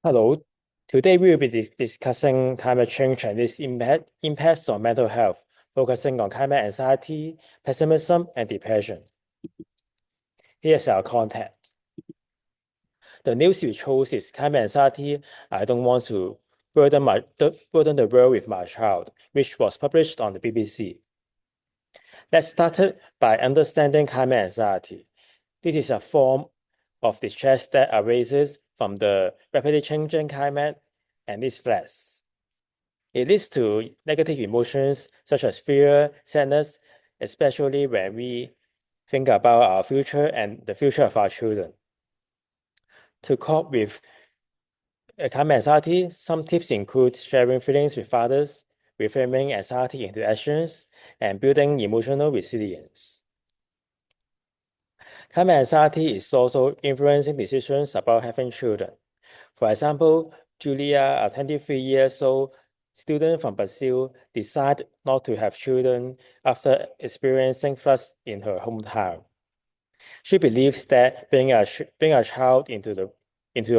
Hello, today we will be discussing climate change and its impacts on mental health, focusing on climate anxiety, pessimism, and depression. Here's our content. The news we chose is climate anxiety. I don't want to burden the world with my child, which was published on the BBC. Let's start by understanding climate anxiety. This is a form of distress that arises from the rapidly changing climate and its threats. It leads to negative emotions such as fear, sadness, especially when we think about our future and the future of our children. To cope with climate anxiety, some tips include sharing feelings with others, reframing anxiety into actions, and building emotional resilience. Climate anxiety is also influencing decisions about having children. For example, Julia, a 23 years old student from Brazil, decided not to have children after experiencing floods in her hometown. She believes that bringing a child into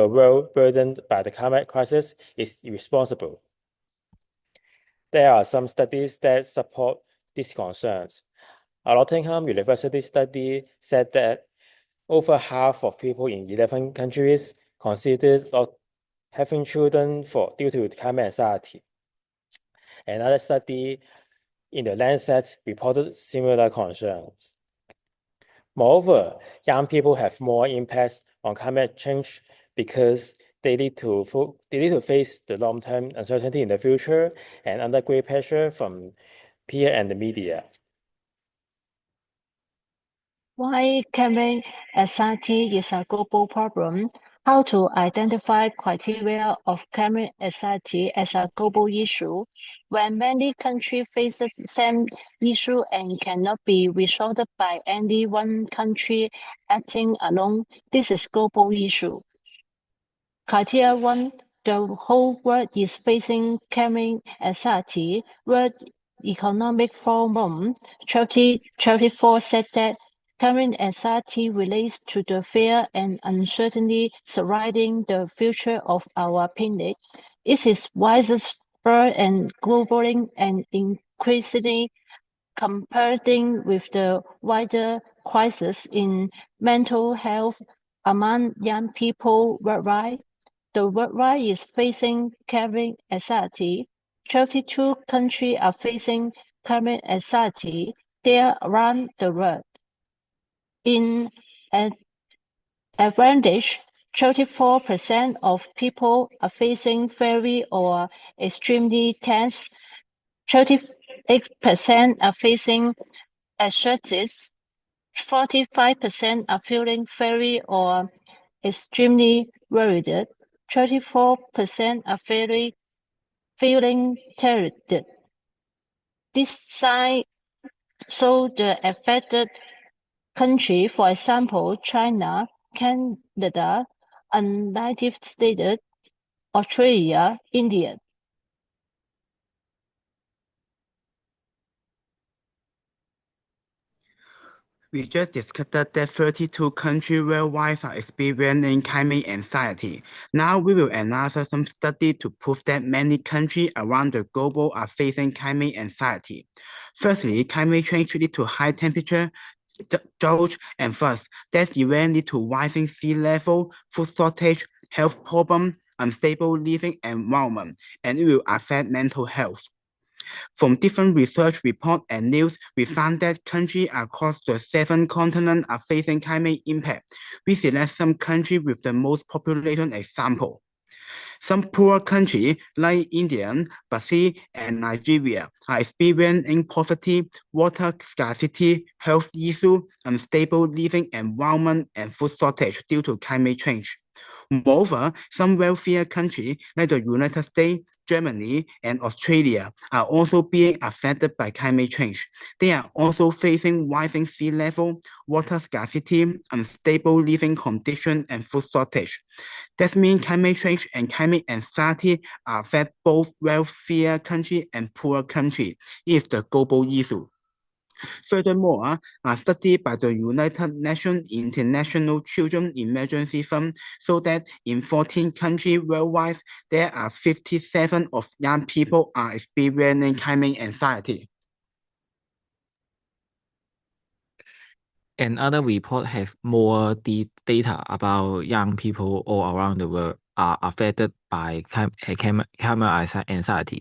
a world burdened by the climate crisis is irresponsible. There are some studies that support these concerns. A Nottingham University study said that over half of people in 11 countries considered not having children due to climate anxiety. Another study in the Lancet reported similar concerns. Moreover, young people have more impacts on climate change because they need to face the long-term uncertainty in the future and under great pressure from peer and the media. Why climate anxiety is a global problem, how to identify criteria of climate anxiety as a global issue, when many countries face the same issue and cannot be resolved by any one country acting alone. This is global issue. Criteria 1, the whole world is facing climate anxiety. World Economic Forum 2024 said that climate anxiety relates to the fear and uncertainty surrounding the future of our planet. It is widespread and globally and increasingly competing with the wider crisis in mental health among young people worldwide. The worldwide is facing climate anxiety. 32 countries are facing climate anxiety there around the world. In advantage, 34% of people are facing very or extremely tense. 38% are facing anxieties. 45% are feeling very or extremely worried. 34% are feeling terrified. This sign show the affected country, for example, China, Canada, United States, Australia, India. We just discussed that 32 countries worldwide are experiencing climate anxiety. Now we will analyze some studies to prove that many countries around the globe are facing climate anxiety. Firstly, climate change leads to high temperature, drought, and floods. That event lead to rising sea level, food shortage, health problems, unstable living environment, and it will affect mental health. From different research reports and news, we found that countries across the 7 continents are facing climate impact. We select some countries with the most population example. Some poor countries like India, Brazil, and Nigeria are experiencing poverty, water scarcity, health issues, unstable living environment, and food shortage due to climate change. Moreover, some wealthier countries like the United States, Germany, and Australia are also being affected by climate change. They are also facing rising sea level, water scarcity, unstable living conditions, and food shortage. That means climate change and climate anxiety affect both wealthier countries and poorer countries. It is the global issue. Furthermore, a study by the United Nations International Children Emergency Fund showed that in 14 countries worldwide, there are 57% of young people are experiencing climate anxiety. Another report have more data about young people all around the world are affected by climate anxiety.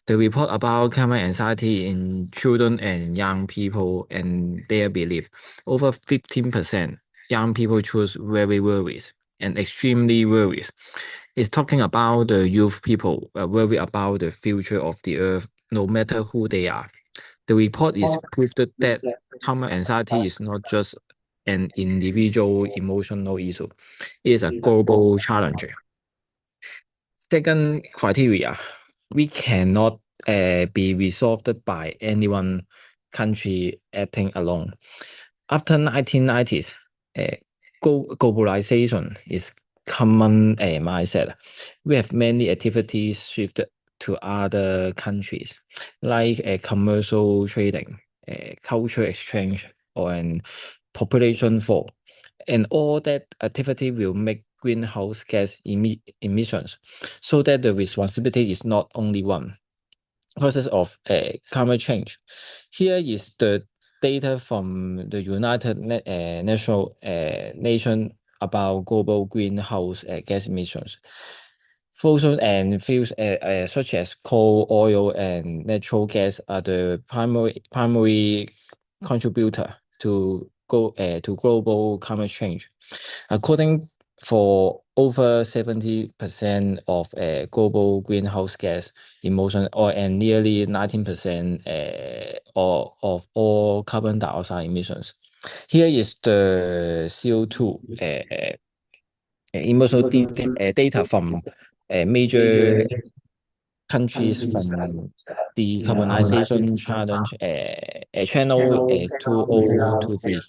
The report about climate anxiety in children and young people and their belief, over 15% young people choose very worried and extremely worried. It's talking about the youth people worry about the future of the earth, no matter who they are. The report is proved that climate anxiety is not just an individual emotional issue, it is a global challenge. Second criteria, we cannot be resolved by any one country acting alone. After 1990s, globalization is common mindset. We have many activities shifted to other countries, like commercial trading, cultural exchange, or population fall. And all that activity will make greenhouse gas emissions, so that the responsibility is not only one causes of climate change. Here is the data from the United Nation about global greenhouse gas emissions. Fossil and fuels such as coal, oil, and natural gas are the primary contributor to global climate change. According for over 70% of global greenhouse gas emission, and nearly 19% of all carbon dioxide emissions. Here is the CO2 emission data from major countries from the decarbonization challenge channel 2023.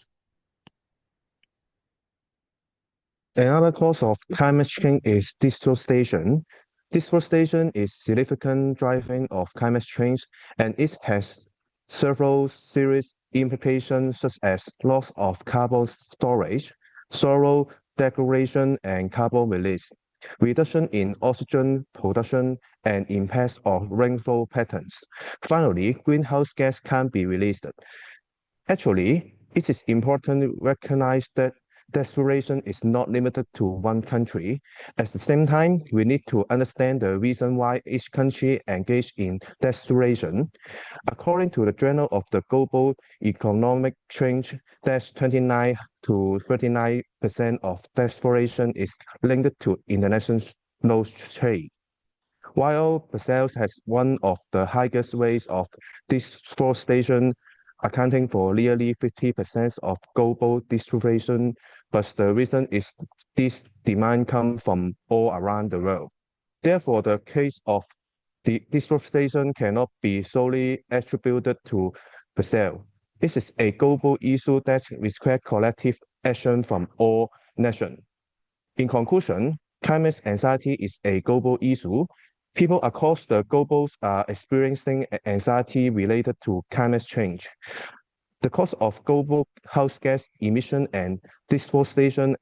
Another cause of climate change is deforestation. Deforestation is significant driving of climate change, and it has several serious implications such as loss of carbon storage, soil degradation and carbon release, reduction in oxygen production, and impacts of rainfall patterns. Finally, greenhouse gas can be released. Actually, it is important to recognize that deforestation is not limited to one country. At the same time, we need to understand the reason why each country engaged in deforestation. According to the Journal of the Global Economic Change, that's 29 to 39% of deforestation is linked to international trade. While Brazil has one of the highest rates of deforestation, accounting for nearly 50% of global deforestation, but the reason is this demand comes from all around the world. Therefore, the case of the deforestation cannot be solely attributed to Brazil. This is a global issue that requires collective action from all nations. In conclusion, climate anxiety is a global issue. People across the globe are experiencing anxiety related to climate change. The cause of global house gas emission and deforestation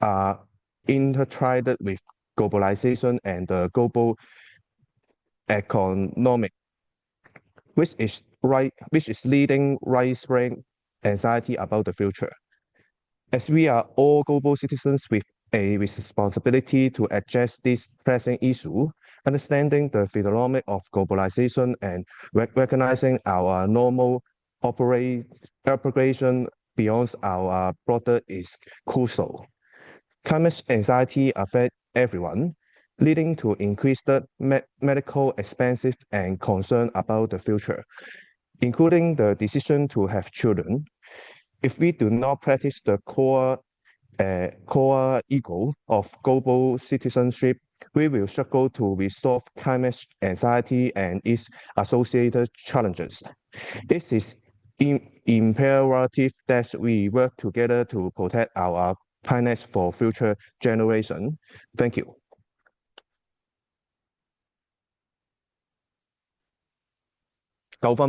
are intertwined with globalization and the global economic, which is leading widespread anxiety about the future. As we are all global citizens with a responsibility to address this pressing issue, understanding the phenomenon of globalization and recognizing our normal operation beyond our border is crucial. Climate anxiety affects everyone, leading to increased medical expenses and concern about the future, including the decision to have children. If we do not practice the core ego of global citizenship, we will struggle to resolve climate anxiety and its associated challenges. It is imperative that we work together to protect our planet for future generations. Thank you. 9分5